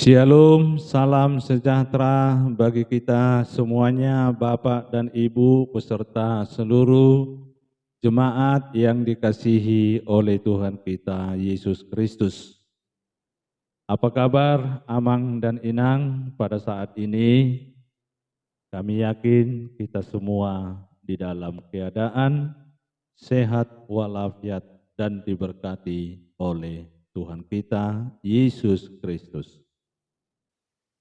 Shalom, salam sejahtera bagi kita semuanya, Bapak dan Ibu, beserta seluruh jemaat yang dikasihi oleh Tuhan kita Yesus Kristus. Apa kabar Amang dan Inang pada saat ini? Kami yakin kita semua di dalam keadaan sehat walafiat dan diberkati oleh Tuhan kita Yesus Kristus.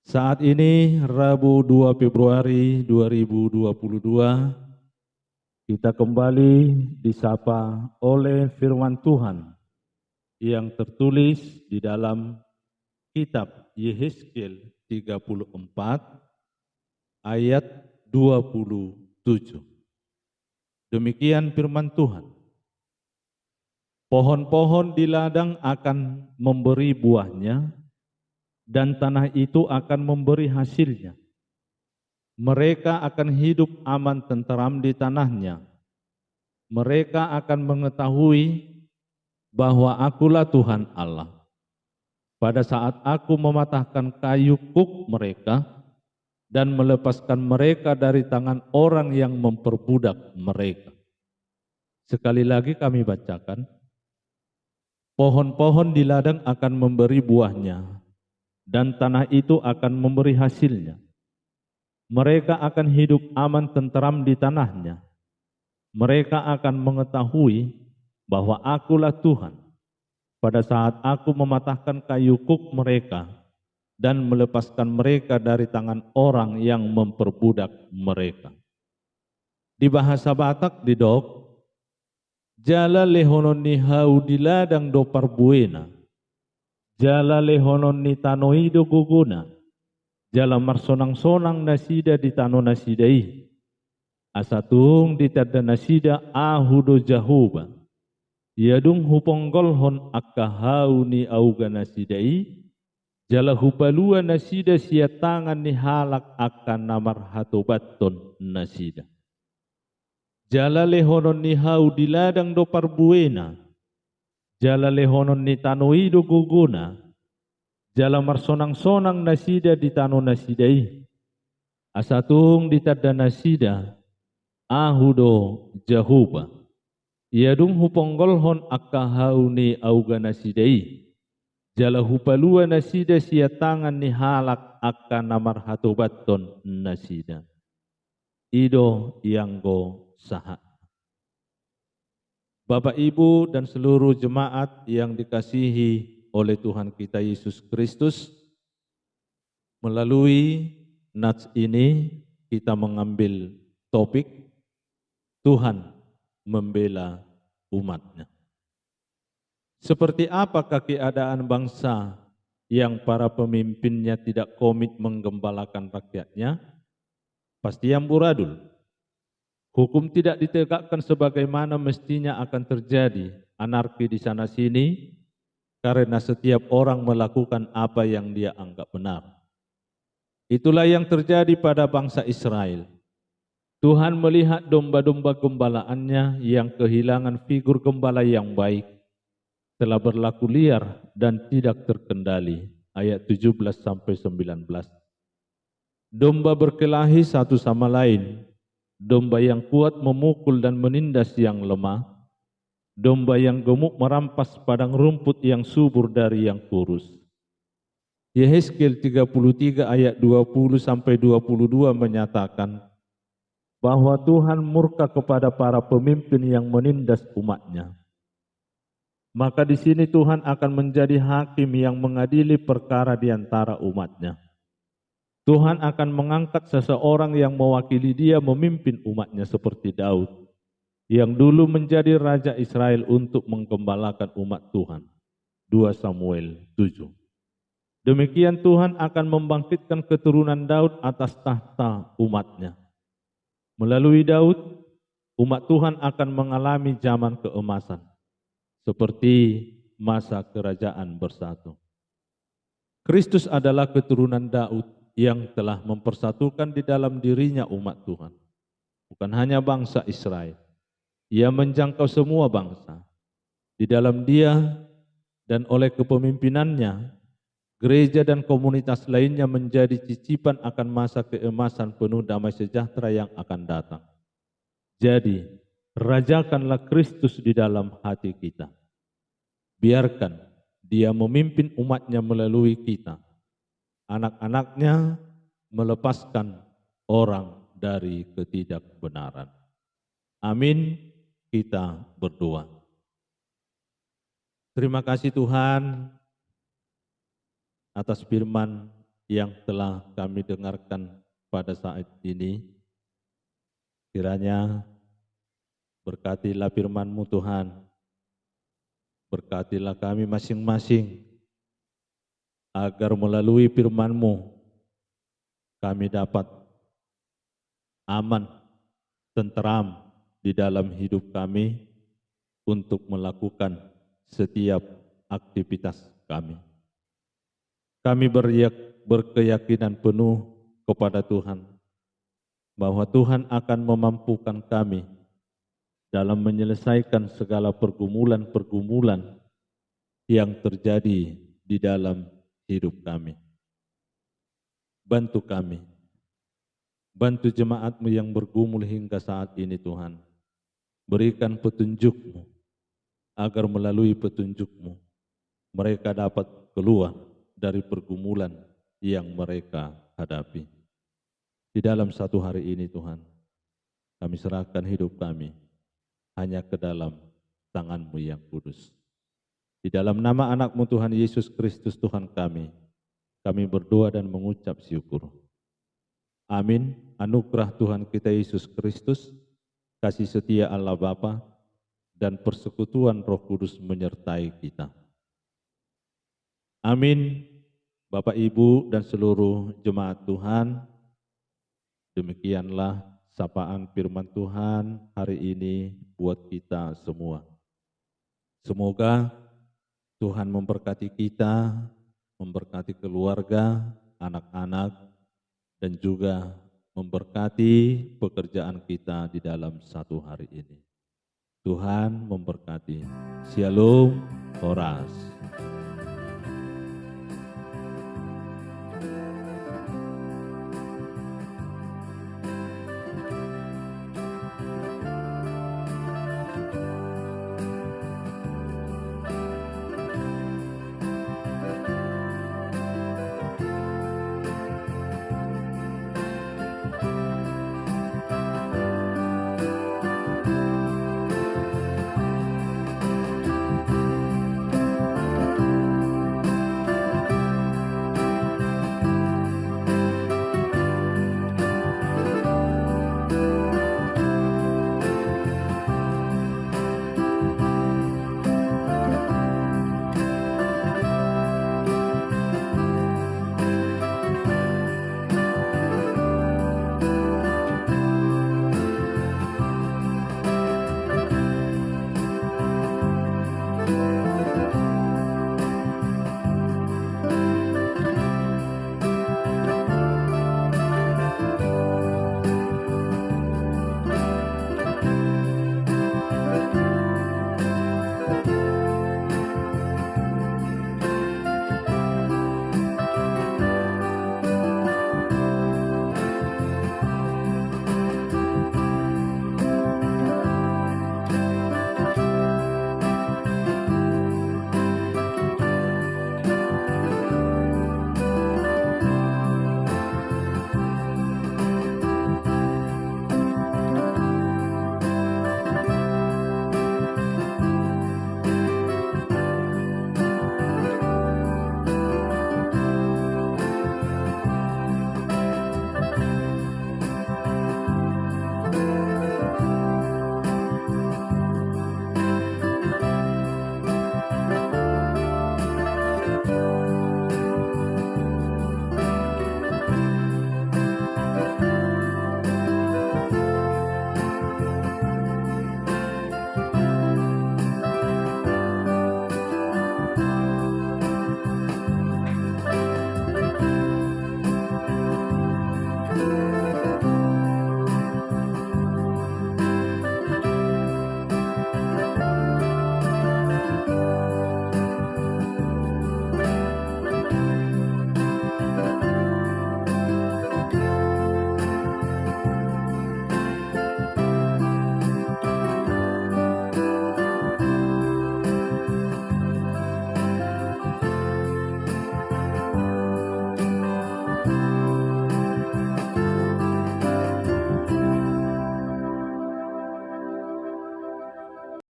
Saat ini Rabu 2 Februari 2022 kita kembali disapa oleh firman Tuhan yang tertulis di dalam kitab Yehezkiel 34 ayat 27. Demikian firman Tuhan. Pohon-pohon di ladang akan memberi buahnya, dan tanah itu akan memberi hasilnya. Mereka akan hidup aman tenteram di tanahnya. Mereka akan mengetahui bahwa Akulah Tuhan Allah. Pada saat aku mematahkan kayu kuk mereka dan melepaskan mereka dari tangan orang yang memperbudak mereka. Sekali lagi kami bacakan. Pohon-pohon di ladang akan memberi buahnya, dan tanah itu akan memberi hasilnya. Mereka akan hidup aman tenteram di tanahnya. Mereka akan mengetahui bahwa Akulah Tuhan pada saat aku mematahkan kayu kuk mereka dan melepaskan mereka dari tangan orang yang memperbudak mereka. Di bahasa Batak didok, jala lehonon ni hau di ladang do parbuena, jala lehonon ni tanoido guguna, jala marsonang-sonang nasida di tano nasidai, asatung di tada nasida ahudo jahuba, yadung huponggolhon akka hau ni auga nasidai, jala hupalua nasida sia tangan ni halak akan namar hatobaton nasida. Jala lehonon ni hau di ladang do parbuena, jala lehonon ni tanoido guguna, jala marsonang-sonang nasida di tano nasidai, asatung di tada nasida ahudo jahuba, iadung huponggolhon akka hauni auga nasidai, jala hupalua nasida sia tangan ni halak akka namar hatobaton nasida. Ido yanggo saha. Bapak Ibu dan seluruh jemaat yang dikasihi oleh Tuhan kita Yesus Kristus, melalui nats ini kita mengambil topik Tuhan membela umatnya. Seperti apakah keadaan bangsa yang para pemimpinnya tidak komit menggembalakan rakyatnya? Pasti amburadul. Hukum tidak ditegakkan sebagaimana mestinya, akan terjadi anarki di sana sini karena setiap orang melakukan apa yang dia anggap benar. Itulah yang terjadi pada bangsa Israel. Tuhan melihat domba-domba gembalaannya yang kehilangan figur gembala yang baik telah berlaku liar dan tidak terkendali. Ayat 17-19. Domba berkelahi satu sama lain. Domba yang kuat memukul dan menindas yang lemah. Domba yang gemuk merampas padang rumput yang subur dari yang kurus. Yehezkiel 33 ayat 20-22 menyatakan bahwa Tuhan murka kepada para pemimpin yang menindas umatnya. Maka di sini Tuhan akan menjadi hakim yang mengadili perkara di antara umatnya. Tuhan akan mengangkat seseorang yang mewakili dia memimpin umatnya seperti Daud, yang dulu menjadi Raja Israel untuk menggembalakan umat Tuhan. 2 Samuel 7. Demikian Tuhan akan membangkitkan keturunan Daud atas tahta umatnya. Melalui Daud, umat Tuhan akan mengalami zaman keemasan, seperti masa kerajaan bersatu. Kristus adalah keturunan Daud yang telah mempersatukan di dalam dirinya umat Tuhan. Bukan hanya bangsa Israel. Ia menjangkau semua bangsa. Di dalam dia dan oleh kepemimpinannya, gereja dan komunitas lainnya menjadi cicipan akan masa keemasan penuh damai sejahtera yang akan datang. Jadi, rajakanlah Kristus di dalam hati kita. Biarkan Dia memimpin umatnya melalui kita. Anak-anaknya melepaskan orang dari ketidakbenaran. Amin, kita berdoa. Terima kasih Tuhan atas firman yang telah kami dengarkan pada saat ini. Kiranya berkatilah firman-Mu Tuhan, berkatilah kami masing-masing, agar melalui firman-Mu kami dapat aman, tenteram di dalam hidup kami untuk melakukan setiap aktivitas kami. Kami berkeyakinan penuh kepada Tuhan, bahwa Tuhan akan memampukan kami dalam menyelesaikan segala pergumulan-pergumulan yang terjadi di dalam hidup kami. Bantu kami, bantu jemaat-Mu yang bergumul hingga saat ini Tuhan. Berikan petunjuk-Mu, agar melalui petunjuk-Mu mereka dapat keluar dari pergumulan yang mereka hadapi. Di dalam satu hari ini Tuhan, kami serahkan hidup kami hanya ke dalam tangan-Mu yang kudus. Di dalam nama anak-Mu Tuhan Yesus Kristus Tuhan kami berdoa dan mengucap syukur. Amin. Anugerah Tuhan kita Yesus Kristus, kasih setia Allah Bapa, dan persekutuan Roh Kudus menyertai kita. Amin. Bapak, Ibu, dan seluruh jemaat Tuhan, demikianlah sapaan firman Tuhan hari ini buat kita semua. Semoga Tuhan memberkati kita, memberkati keluarga, anak-anak, dan juga memberkati pekerjaan kita di dalam satu hari ini. Tuhan memberkati. Shalom, Horas.